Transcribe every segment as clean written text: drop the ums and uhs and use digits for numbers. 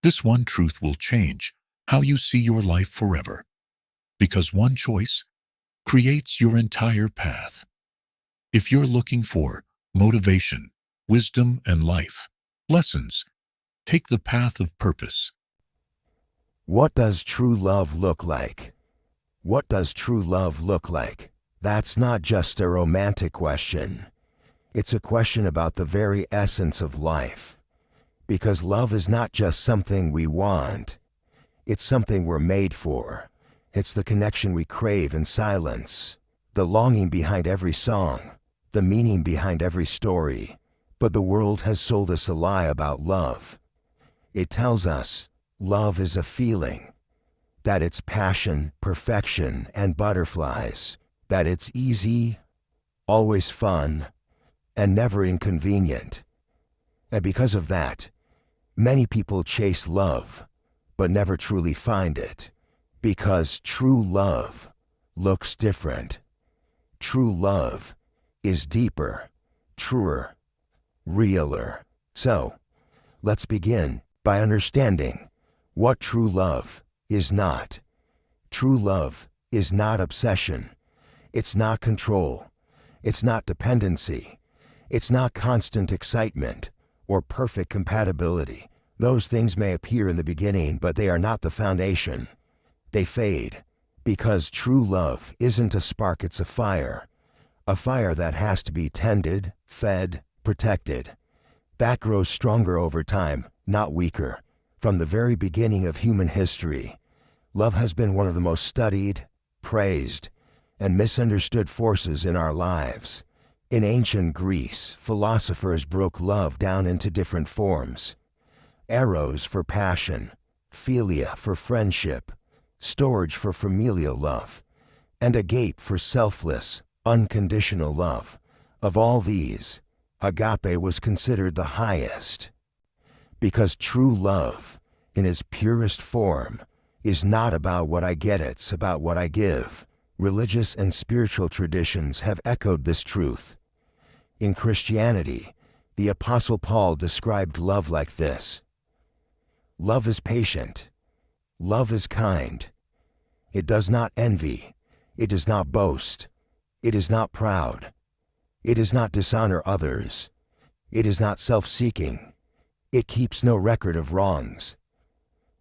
This one truth will change how you see your life forever, because one choice creates your entire path. If you're looking for motivation, wisdom, and life lessons, take the path of purpose. What does true love look like? What does true love look like? That's not just a romantic question. It's a question about the very essence of life. Because love is not just something we want. It's something we're made for. It's the connection we crave in silence, the longing behind every song, the meaning behind every story. But the world has sold us a lie about love. It tells us love is a feeling, that it's passion, perfection, and butterflies, that it's easy, always fun, and never inconvenient. And because of that, many people chase love, but never truly find it. Because true love looks different. True love is deeper, truer, realer. So, let's begin by understanding what true love is not. True love is not obsession. It's not control. It's not dependency. It's not constant excitement or perfect compatibility. Those things may appear in the beginning, but they are not the foundation. They fade, because true love isn't a spark, it's a fire that has to be tended, fed, protected. That grows stronger over time, not weaker. From the very beginning of human history, love has been one of the most studied, praised, and misunderstood forces in our lives. In ancient Greece, philosophers broke love down into different forms. Eros for passion, philia for friendship, storge for familial love, and agape for selfless, unconditional love. Of all these, agape was considered the highest. Because true love, in its purest form, is not about what I get, it's about what I give. Religious and spiritual traditions have echoed this truth. In Christianity, the Apostle Paul described love like this: love is patient. Love is kind. It does not envy. It does not boast. It is not proud. It does not dishonor others. It is not self-seeking. It keeps no record of wrongs.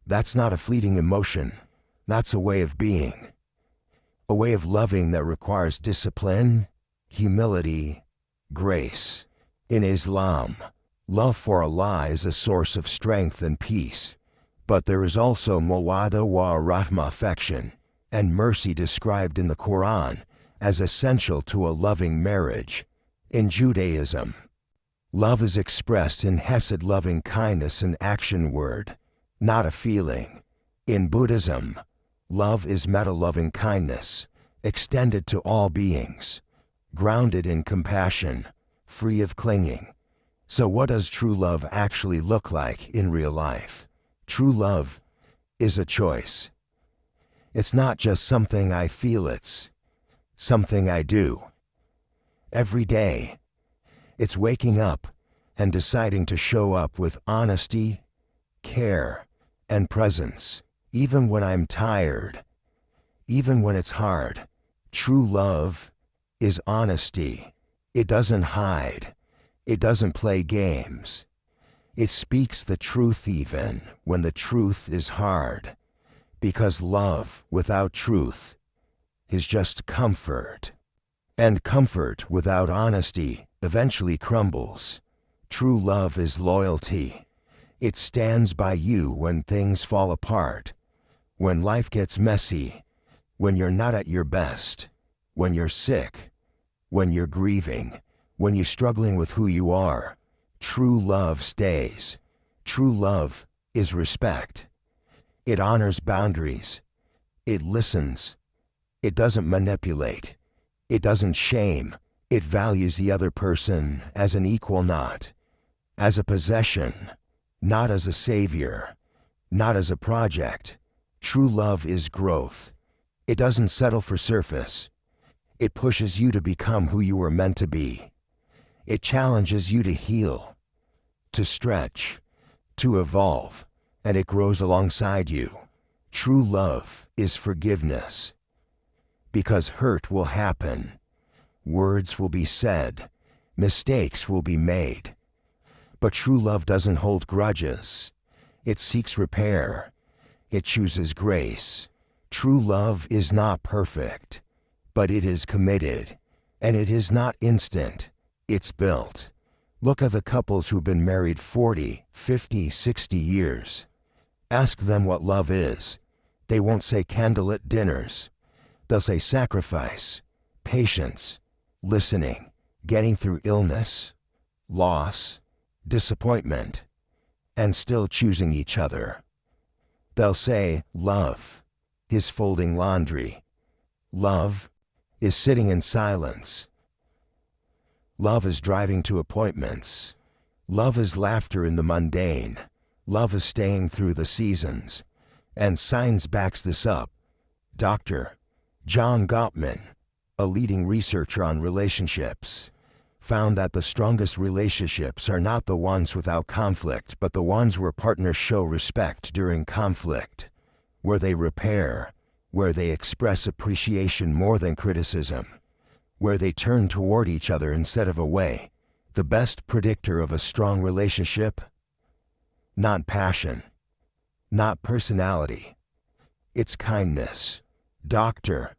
That's not a fleeting emotion. That's a way of being. A way of loving that requires discipline, humility, grace. In Islam, love for Allah is a source of strength and peace. But there is also mawadda wa rahma, affection, and mercy described in the Quran as essential to a loving marriage. In Judaism, love is expressed in hesed, loving kindness, an action word, not a feeling. In Buddhism, love is metta, loving kindness, extended to all beings, grounded in compassion, free of clinging. So what does true love actually look like in real life? True love is a choice. It's not just something I feel, it's something I do. Every day, it's waking up and deciding to show up with honesty, care, and presence. Even when I'm tired, even when it's hard. True love is honesty. It doesn't hide. It doesn't play games. It speaks the truth even when the truth is hard. Because love without truth is just comfort. And comfort without honesty eventually crumbles. True love is loyalty. It stands by you when things fall apart, when life gets messy, when you're not at your best, when you're sick, when you're grieving, when you're struggling with who you are. True love stays. True love is respect. It honors boundaries. It listens. It doesn't manipulate. It doesn't shame. It values the other person as an equal, not as a possession, not as a savior, not as a project. True love is growth. It doesn't settle for surface. It pushes you to become who you were meant to be. It challenges you to heal, to stretch, to evolve. and it grows alongside you. True love is forgiveness. Because hurt will happen. Words will be said. Mistakes will be made. But true love doesn't hold grudges. It seeks repair. It chooses grace. True love is not perfect, but it is committed. And it is not instant. It's built. Look at the couples who've been married 40, 50, 60 years. Ask them what love is. They won't say candlelit dinners. They'll say sacrifice, patience, listening, getting through illness, loss, disappointment, and still choosing each other. They'll say love is folding laundry. Love is sitting in silence. Love is driving to appointments. Love is laughter in the mundane. Love is staying through the seasons. And science backs this up. Dr. John Gottman, a leading researcher on relationships, found that the strongest relationships are not the ones without conflict, but the ones where partners show respect during conflict, where they repair, where they express appreciation more than criticism, where they turn toward each other instead of away. The best predictor of a strong relationship? Not passion, not personality. It's kindness. Dr.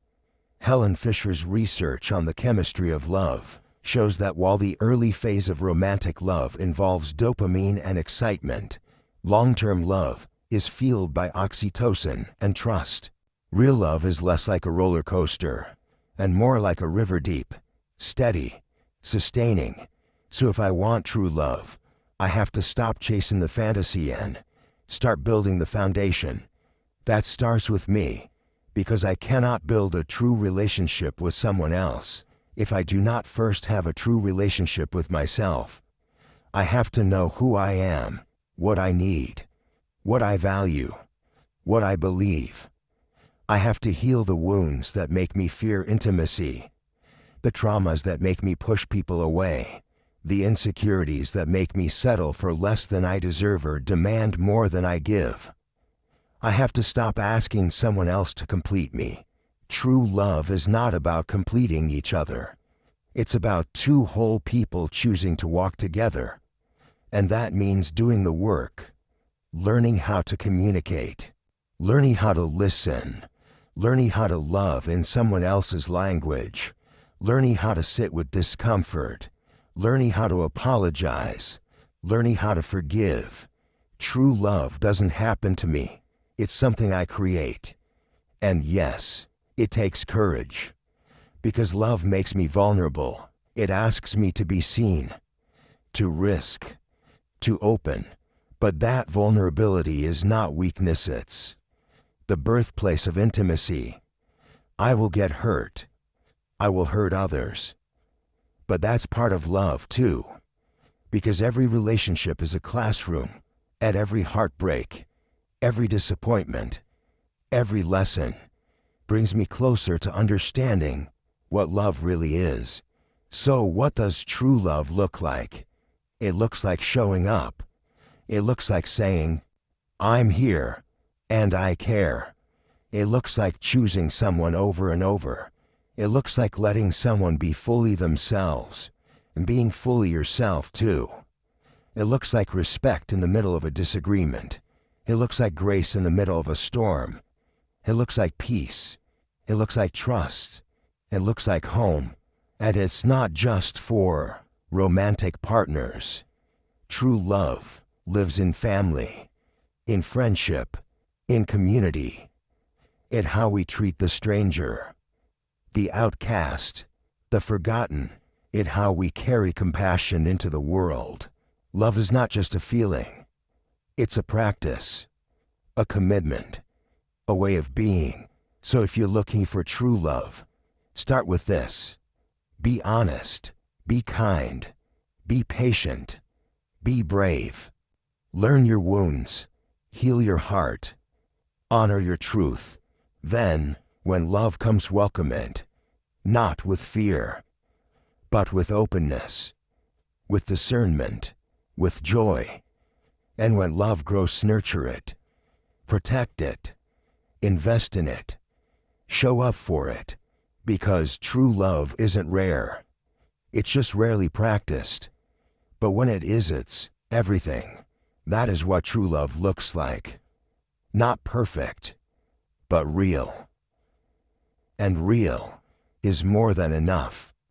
Helen Fisher's research on the chemistry of love shows that while the early phase of romantic love involves dopamine and excitement, long-term love is fueled by oxytocin and trust. Real love is less like a roller coaster and more like a river, deep, steady, sustaining. So if I want true love, I have to stop chasing the fantasy and start building the foundation. That starts with me, because I cannot build a true relationship with someone else if I do not first have a true relationship with myself. I have to know who I am, what I need, what I value, what I believe. I have to heal the wounds that make me fear intimacy, the traumas that make me push people away, the insecurities that make me settle for less than I deserve or demand more than I give. I have to stop asking someone else to complete me. True love is not about completing each other. It's about two whole people choosing to walk together. And that means doing the work, learning how to communicate, learning how to listen, learning how to love in someone else's language, learning how to sit with discomfort, learning how to apologize, learning how to forgive. True love doesn't happen to me. It's something I create. And yes, it takes courage. Because love makes me vulnerable. It asks me to be seen, to risk, to open. But that vulnerability is not weakness, it's the birthplace of intimacy. I will get hurt. I will hurt others. But that's part of love too. Because every relationship is a classroom. At every heartbreak, every disappointment, every lesson brings me closer to understanding what love really is. So what does true love look like? It looks like showing up. It looks like saying, I'm here, and I care. It looks like choosing someone over and over. It looks like letting someone be fully themselves, and being fully yourself too. It looks like respect in the middle of a disagreement. It looks like grace in the middle of a storm. It looks like peace. It looks like trust. It looks like home. And it's not just for romantic partners. True love lives in family, in friendship, in community, in how we treat the stranger, the outcast, the forgotten, in how we carry compassion into the world. Love is not just a feeling. It's a practice, a commitment, a way of being. So if you're looking for true love, start with this. Be honest, be kind, be patient, be brave. Learn your wounds, heal your heart, honor your truth. Then, when love comes, welcome it, not with fear, but with openness, with discernment, with joy. And when love grows, nurture it, protect it, invest in it, show up for it, because true love isn't rare. It's just rarely practiced. But when it is, it's everything. That is what true love looks like. Not perfect, but real. And real is more than enough.